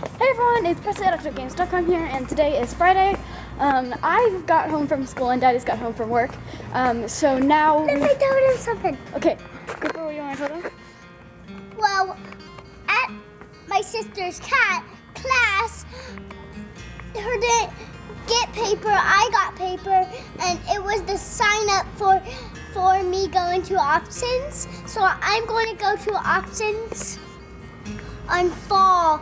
Hey everyone, it's Presley at ActOutGames.com here, and today is Friday. I got home from school and Daddy's got home from work. So now... Let me tell him something. Okay, Cooper, what do you want to tell them? Well, at my sister's class, her didn't get paper, I got paper, and it was the sign up for me going to options. So I'm going to go to options on fall.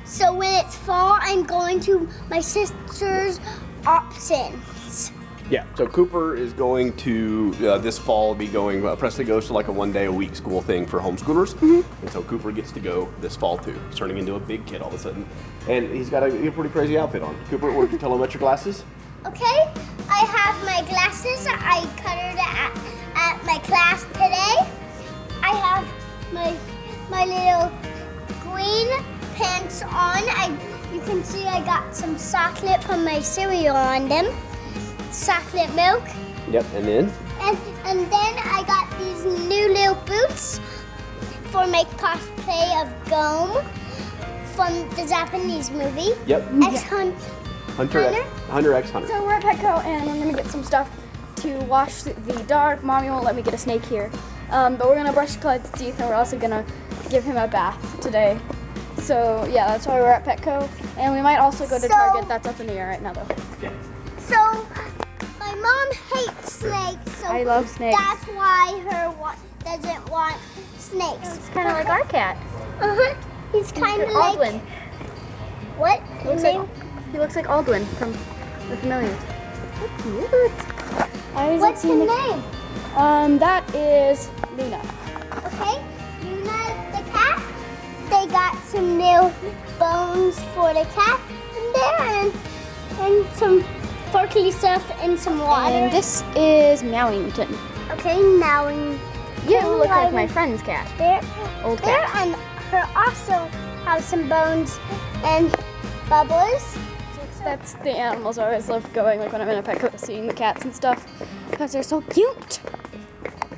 So when it's fall, I'm going to my sister's options. Yeah, so Cooper is going to, this fall, be going, Presley goes to like a one-day-a-week school thing for homeschoolers. And so Cooper gets to go this fall too. He's turning into a big kid all of a sudden. And he's got a pretty crazy outfit on. Cooper, what did you tell him about your glasses? Okay, I have my glasses. I colored at my class today. I have my little green pants on. You can see I got some chocolate from my cereal on them. Chocolate milk. Yep, and then? And then I got these new little boots for my cosplay of Gome from the Japanese movie. Yep. Hunter X Hunter. So we're at Petco and I'm going to get some stuff to wash the dog. Mommy won't let me get a snake here. But we're going to brush Clyde's teeth and we're also going to give him a bath today. So yeah, that's why we're at Petco. And we might also go to Target. That's up in the air right now though. Yeah. So my mom hates snakes. So I love snakes. That's why her doesn't want snakes. It's kind of like our cat. Uh-huh. He's kind of like... Aldwin. What? He looks like Aldwin from The Familiars. What's his name? That is Luna. Okay, Luna the cat. They got some new bones for the cat in there and some forky stuff and some water. And this is Meowington. Okay, Mowing. You look like my friend's cat. Old cat. And her also has some bones and bubbles. That's the animals I always love going, like when I'm in a Petco, seeing the cats and stuff, because they're so cute.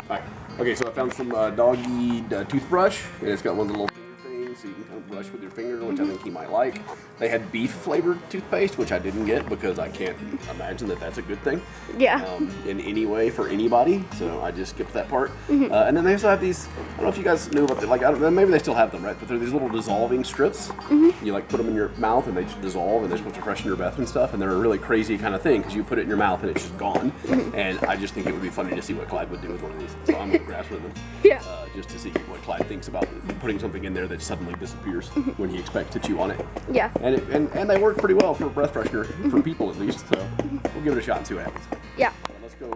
All right. Okay, so I found some doggy toothbrush, and it's got one of the little finger things, so you can kind of brush with your finger, which I think he might like. They had beef-flavored toothpaste, which I didn't get because I can't imagine that that's a good thing. Yeah. In any way for anybody, so I just skipped that part. And then they also have these, I don't know if you guys knew about them, like, maybe they still have them, right? But they're these little dissolving strips. You like put them in your mouth and they just dissolve and they're supposed to freshen your breath and stuff, and they're a really crazy kind of thing because you put it in your mouth and it's just gone. And I just think it would be funny to see what Clyde would do with one of these. So I'm going to grasp with them. Yeah. Just to see what Clyde thinks about putting something in there that suddenly disappears when he expects to chew on it. Yeah. And they work pretty well for breath freshener, for people at least, so we'll give it a shot and see what happens. Yeah. Let's go,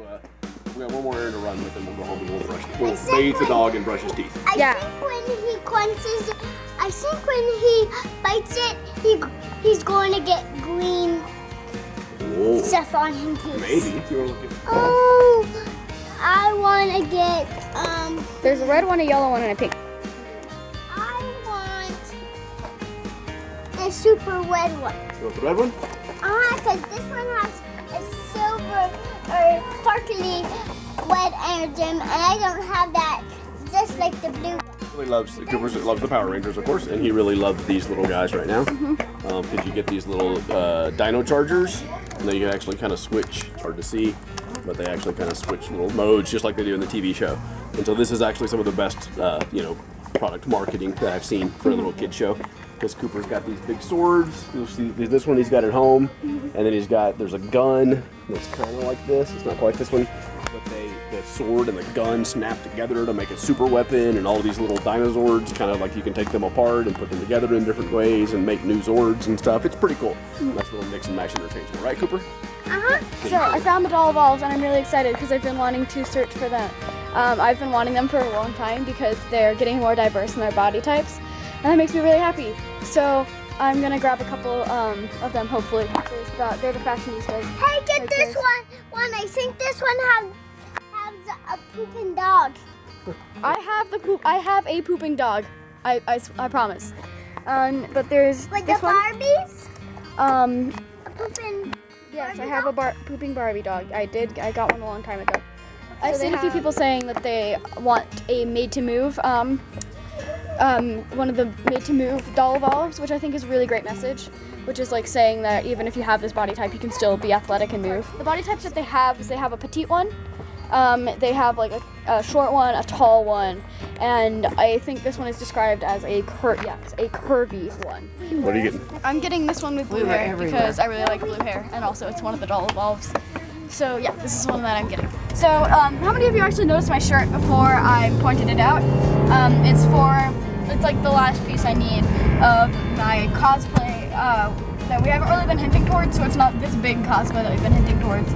we got one more errand to run with and we'll go home and we'll bathe the dog and brush his teeth. I think when he crunches, I think when he bites it, he's going to get green stuff on him too. Maybe. You're looking. Oh, I want to get, There's a red one, a yellow one, and a pink. I want the super red one. You want the red one? Because this one has a silver or sparkly red energy, and I don't have that, just like the blue one. Cooper loves the PowerRangers, of course, and he really loves these little guys right now. Because you get these little dino chargers, and then you can actually kind of switch. It's hard to see, but they actually kind of switch little modes, just like they do in the TV show. And so this is actually some of the best, product marketing that I've seen for a little kid show. Because Cooper's got these big swords. You'll see this one he's got at home, and then there's a gun that's kind of like this. It's not quite this one, but the sword and the gun snap together to make a super weapon, and all these little dinosaurs, kind of like you can take them apart and put them together in different ways and make new Zords and stuff. It's pretty cool. Nice little mix and match interchangeable, right, Cooper? So I found the thedollevolves and I'm really excited because I've been wanting to search for them. I've been wanting them for a long time because they're getting more diverse in their body types, and that makes me really happy. So I'm gonna grab a couple of them, hopefully. They're the Fashionistas. Hey, get this one. I think this one has a pooping dog. I have a pooping dog. I promise. But there's Like this the one. Barbies? A pooping Yes, Barbie I have dog? a pooping Barbie dog. I got one a long time ago. I've seen a few people saying that they want a made to move one of the Made to Move thedollevolves, which I think is a really great message, which is like saying that even if you have this body type, you can still be athletic and move. The body types that they have is they have a petite one, they have like a short one, a tall one, and I think this one is described as a curvy one. What are you getting? I'm getting this one with blue hair because I really like blue hair, and also it's one of the thedollevolves. So yeah, this is one that I'm getting. So how many of you actually noticed my shirt before I pointed it out? It's like the last piece I need of my cosplay that we haven't really been hinting towards, so it's not this big cosplay that we've been hinting towards.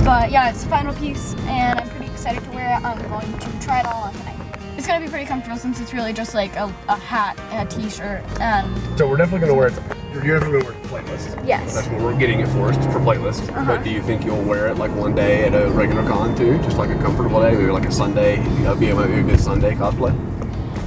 But yeah, it's the final piece, and I'm pretty excited to wear it. I'm going to try it all on tonight. It's gonna be pretty comfortable since it's really just like a hat and a t-shirt and... So we're definitely gonna wear it, you're definitely gonna wear it to playlist. Yes. That's what we're getting it for playlist. But do you think you'll wear it like one day at a regular con too? Just like a comfortable day, maybe like a Sunday, maybe a good Sunday cosplay?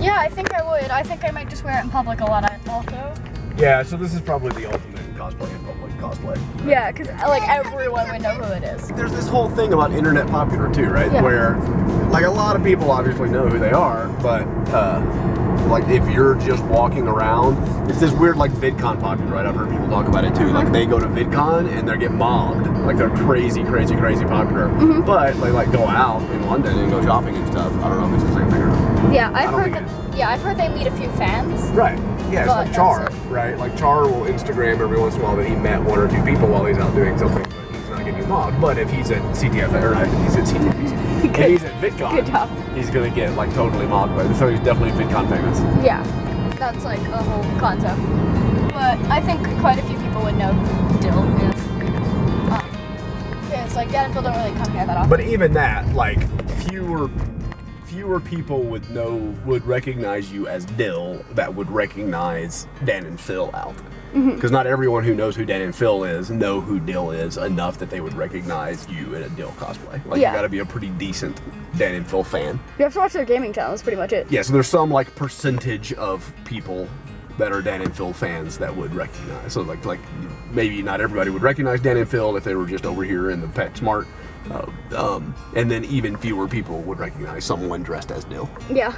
Yeah, I think I would. I think I might just wear it in public a lot also. Yeah, so this is probably the ultimate cosplay in public cosplay. Yeah, because like everyone would know who it is. There's this whole thing about internet popular too, right? Yeah. Where like a lot of people obviously know who they are, but like if you're just walking around, it's this weird like VidCon popular, right? I've heard people talk about it too. Like they go to VidCon and they get mobbed. Like they're crazy popular. But they like go out in London and go shopping and stuff. I don't know if it's the same thing or not. Yeah, I've heard they meet a few fans. Right. Yeah, it's like Char, right? Like Char will Instagram every once in a while that he met one or two people while he's out doing something, but he's not getting mobbed. But if he's at CTFxC, or if he's at CTFxC, if he's at VidCon, Good job. he's gonna get like totally mobbed by it. So he's definitely VidCon famous. Yeah, that's like a whole concept. But I think quite a few people would know who Dill is. Yeah, it's like Dad and Phil don't really come here that often. But even that, like fewer people would recognize you as Dill that would recognize Dan and Phil out. Because not everyone who knows who Dan and Phil is know who Dill is enough that they would recognize you in a Dill cosplay. Like you gotta be a pretty decent Dan and Phil fan. You have to watch their gaming channel, that's pretty much it. Yeah, so there's some like percentage of people that are Dan and Phil fans that would recognize. So like maybe not everybody would recognize Dan and Phil if they were just over here in the PetSmart. And then even fewer people would recognize someone dressed as Dill. Yeah.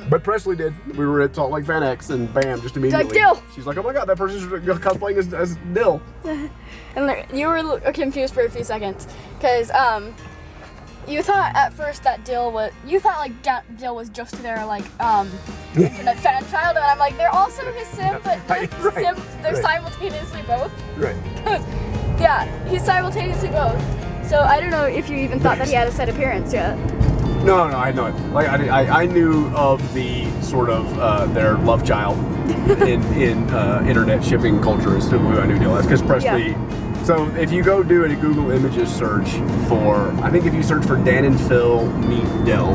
But Presley did. We were at Salt Lake Fan X and bam, just immediately. Like Dill. She's like, oh my god, that person's cosplaying as Dill. And you were confused for a few seconds because you thought at first that Dill was just their like internet fan child, and I'm like, they're also his sim, but they're simultaneously both. Right. Yeah, he's simultaneously both. So I don't know if you even thought that he had a set appearance yet. No, I know it. Like I knew of the sort of their love child in internet shipping culture as to who I knew Dill as, because Presley. Yeah. So if you go do a Google Images search for, I think if you search for Dan and Phil meet Dill,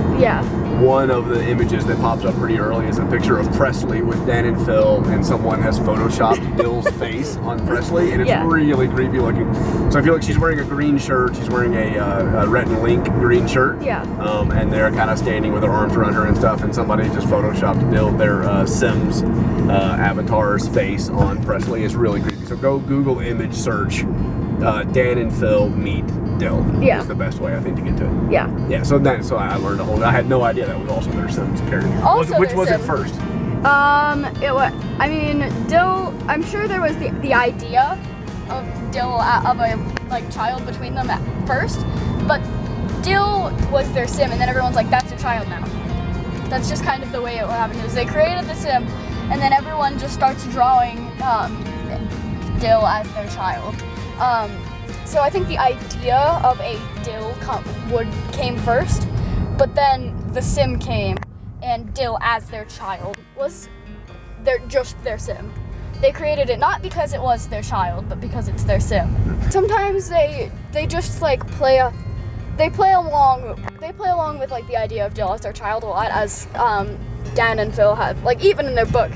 one of the images that pops up pretty early is a picture of Presley with Dan and Phil, and someone has photoshopped Dill's face on Presley, and it's really creepy looking. So I feel like she's wearing a green shirt, she's wearing a Rhett and Link green shirt, and they're kind of standing with their arms around her and stuff, and somebody just photoshopped their Sims avatar's face on Presley. It's really creepy. So go Google image search Dan and Phil meet Dill. Is the best way I think to get to it. Yeah. So I learned a whole. I had no idea that was also their Sims character. Which was it first? It was. I mean, Dill. I'm sure there was the idea of Dill of a like child between them at first, but Dill was their Sim, and then everyone's like, that's a child now. That's just kind of the way it happened. Is they created the Sim, and then everyone just starts drawing Dill as their child. So I think the idea of a Dill came first, but then the Sim came, and Dill as their child was just their Sim. They created it not because it was their child, but because it's their Sim. Sometimes they just like play along with like the idea of Dill as their child a lot, as Dan and Phil have, like even in their book,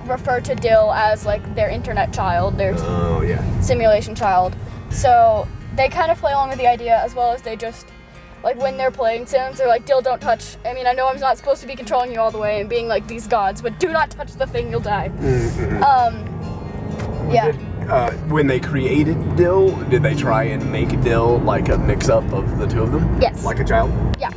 refer to Dill as like their internet child, their simulation child. So they kind of play along with the idea, as well as they just, like when they're playing Sims, they're like, Dill, don't touch. I mean, I know I'm not supposed to be controlling you all the way and being like these gods, but do not touch the thing, you'll die. When they created Dill, did they try and make Dill like a mix-up of the two of them? Yes. Like a child? Yeah.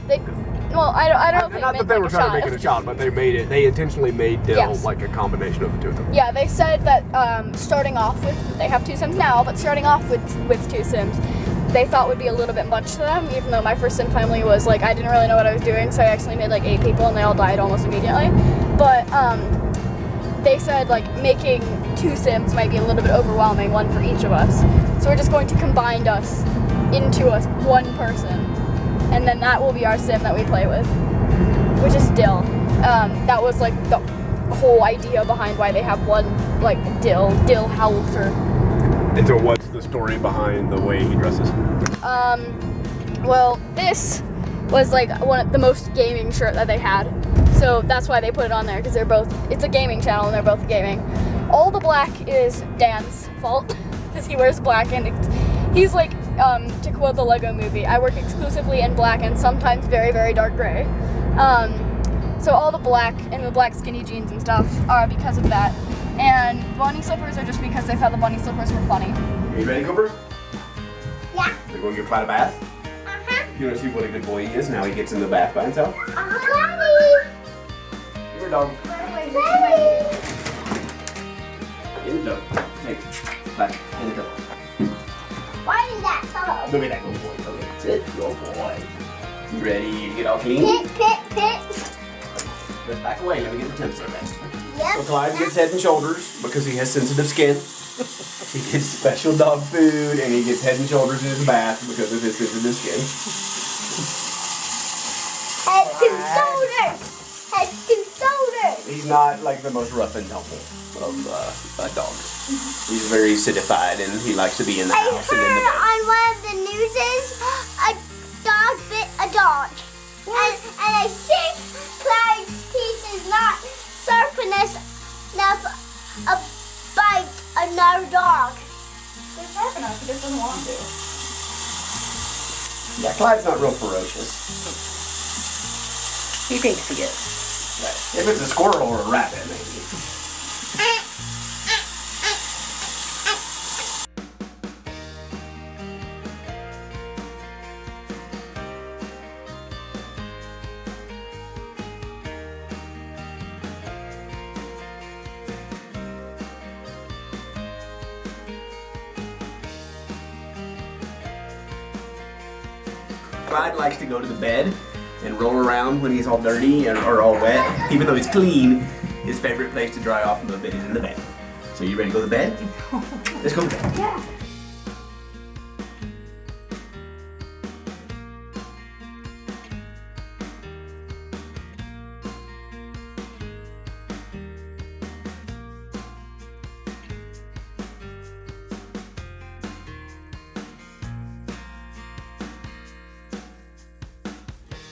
Well, I don't think Not that they were trying to make it a shot, but they made it. They intentionally made Dill Yes. like a combination of the two of them. Yeah, they said that starting off with, they have 2 Sims now, but starting off with 2 Sims, they thought would be a little bit much to them, even though my first Sim family was like, I didn't really know what I was doing, so I actually made like 8 people and they all died almost immediately. But they said like making 2 Sims might be a little bit overwhelming, one for each of us. So we're just going to combine us into one person, and then that will be our Sim that we play with, which is Dill. That was like the whole idea behind why they have one like Dill Howler. And so what's the story behind the way he dresses? Well, this was like the most gaming shirt that they had. So that's why they put it on there, because it's a gaming channel and they're both gaming. All the black is Dan's fault, because he wears black and he's like, to quote the Lego movie, I work exclusively in black and sometimes very, very dark gray. So all the black and the black skinny jeans and stuff are because of that. And bunny slippers are just because they thought the bunny slippers were funny. Are you ready, Cooper? Yeah. We're going to give Clyde a bath. You want to see what a good boy he is now he gets in the bath by himself? Daddy. Come here, dog. Daddy. In the dog. Hey, Clyde, in the dog. Why is that so? Look at that good boy. Okay, sit, good boy. You ready to get all clean? Pit. Let's back away. Let me get the temps in there. Yep. So Clyde gets head and shoulders because he has sensitive skin. He gets special dog food and he gets head and shoulders in his bath because of his sensitive skin. Head to shoulders. Head to shoulders. He's not like the most rough and tumble of dogs. He's very citified and he likes to be in the I house and in the heard bed. on one of the newses a dog bit a dog. And I think Clyde's teeth is not sharp enough to bite another dog. They're sharp enough, he just doesn't want to. Yeah, Clyde's not real ferocious. He thinks he is. Right. If it's a squirrel or a rabbit, maybe. Clyde likes to go to the bed and roll around when he's all dirty or all wet. Even though he's clean, his favorite place to dry off a little bit is in the bed. So you ready to go to bed? Let's go to bed. Yeah.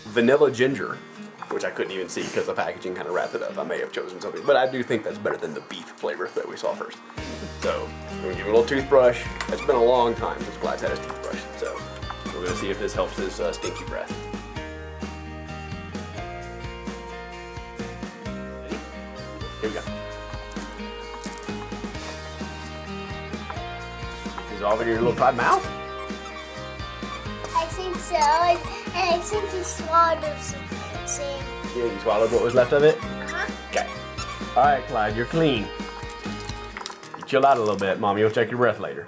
Vanilla ginger, which I couldn't even see because the packaging kind of wrapped it up. I may have chosen something, but I do think that's better than the beef flavor that we saw first. So we're gonna give it a little toothbrush. It's been a long time since Clyde's had his toothbrush, so we're gonna see if this helps his stinky breath. Here we go. Dissolve in your little Clyde mouth. I think so. And I think he swallowed some. Yeah, you swallowed what was left of it? Uh-huh. Okay. All right, Clyde, you're clean. You chill out a little bit. Mommy will check your breath later.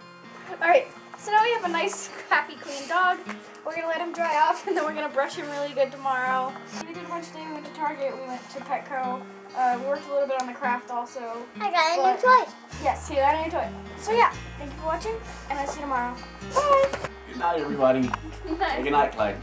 Alright, so now we have a nice, happy, clean dog. We're going to let him dry off, and then we're going to brush him really good tomorrow. We did a bunch today. We went to Target. We went to Petco. We worked a little bit on the craft also. I got a But- new toy. Yes, he got a new toy. So yeah, thank you for watching, and I'll see you tomorrow. Bye! Good night, everybody. Good night. Good night, Clyde.